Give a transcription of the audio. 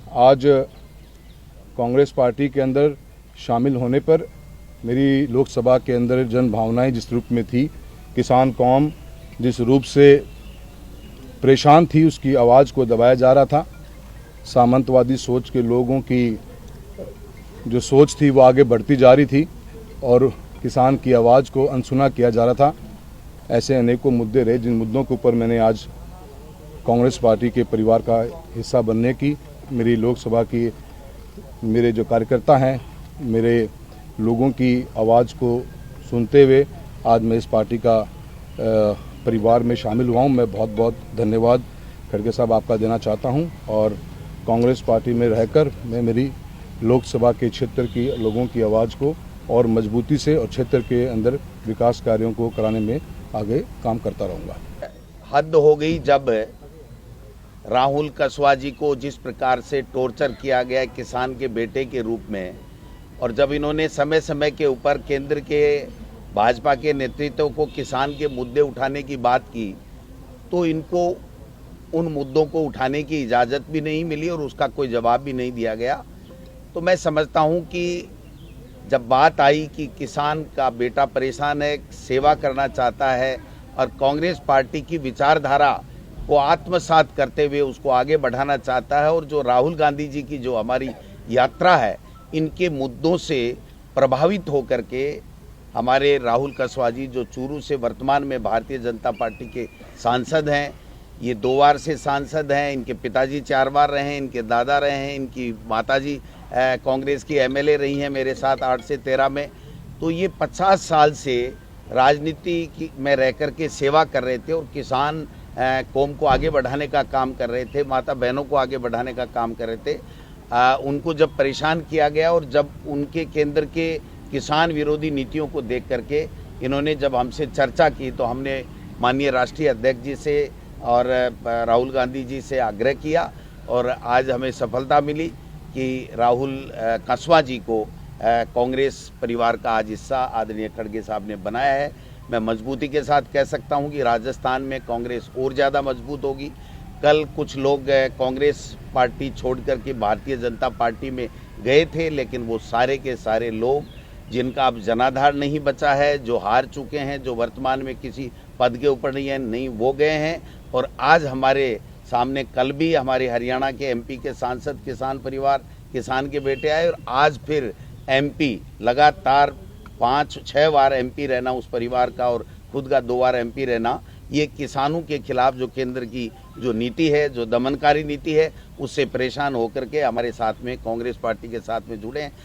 आज कांग्रेस पार्टी के अंदर शामिल होने पर मेरी लोकसभा के अंदर जन भावनाएं जिस रूप में थी, किसान कौम जिस रूप से परेशान थी, उसकी आवाज़ को दबाया जा रहा था। सामंतवादी सोच के लोगों की जो सोच थी वो आगे बढ़ती जा रही थी और किसान की आवाज़ को अनसुना किया जा रहा था। ऐसे अनेकों मुद्दे रहे जिन मुद्दों के ऊपर मैंने आज कांग्रेस पार्टी के परिवार का हिस्सा बनने की, मेरी लोकसभा की मेरे जो कार्यकर्ता हैं, मेरे लोगों की आवाज़ को सुनते हुए आज मैं इस पार्टी का परिवार में शामिल हुआ हूँ। मैं बहुत बहुत धन्यवाद खड़गे साहब आपका देना चाहता हूँ और कांग्रेस पार्टी में रहकर मैं मेरी लोकसभा के क्षेत्र की लोगों की आवाज़ को और मजबूती से और क्षेत्र के अंदर विकास कार्यों को कराने में आगे काम करता रहूँगा। हद हो गई जब राहुल कसवा जी को जिस प्रकार से टॉर्चर किया गया किसान के बेटे के रूप में, और जब इन्होंने समय समय के ऊपर केंद्र के भाजपा के नेतृत्व को किसान के मुद्दे उठाने की बात की, तो इनको उन मुद्दों को उठाने की इजाज़त भी नहीं मिली और उसका कोई जवाब भी नहीं दिया गया। तो मैं समझता हूं कि जब बात आई कि किसान का बेटा परेशान है, सेवा करना चाहता है और कांग्रेस पार्टी की विचारधारा को आत्मसात करते हुए उसको आगे बढ़ाना चाहता है, और जो राहुल गांधी जी की जो हमारी यात्रा है, इनके मुद्दों से प्रभावित होकर के हमारे राहुल कसवा जी जो चूरू से वर्तमान में भारतीय जनता पार्टी के सांसद हैं, ये 2 बार से सांसद हैं, इनके पिताजी 4 बार रहे हैं, इनके दादा रहे हैं, इनकी माताजी कांग्रेस की एमएलए रही हैं मेरे साथ 8 से 13 में। तो ये 50 साल से राजनीति में रह कर के सेवा कर रहे थे और किसान कौम को आगे बढ़ाने का काम कर रहे थे, माता बहनों को आगे बढ़ाने का काम कर रहे थे। उनको जब परेशान किया गया और जब उनके केंद्र के किसान विरोधी नीतियों को देख करके इन्होंने जब हमसे चर्चा की, तो हमने माननीय राष्ट्रीय अध्यक्ष जी से और राहुल गांधी जी से आग्रह किया और आज हमें सफलता मिली कि राहुल कसवा जी को कांग्रेस परिवार का आज हिस्सा आदरणीय खड़गे साहब ने बनाया है। मैं मजबूती के साथ कह सकता हूं कि राजस्थान में कांग्रेस और ज़्यादा मजबूत होगी। कल कुछ लोग कांग्रेस पार्टी छोड़ कर के भारतीय जनता पार्टी में गए थे, लेकिन वो सारे के सारे लोग जिनका अब जनाधार नहीं बचा है, जो हार चुके हैं, जो वर्तमान में किसी पद के ऊपर नहीं वो गए हैं। और आज हमारे सामने कल भी हमारे हरियाणा के एमपी के सांसद किसान परिवार किसान के बेटे आए, और आज फिर एमपी लगातार 5-6 बार एमपी रहना उस परिवार का और खुद का 2 बार एमपी रहना, ये किसानों के खिलाफ जो केंद्र की जो नीति है, जो दमनकारी नीति है, उससे परेशान होकर के हमारे साथ में कांग्रेस पार्टी के साथ में जुड़े हैं।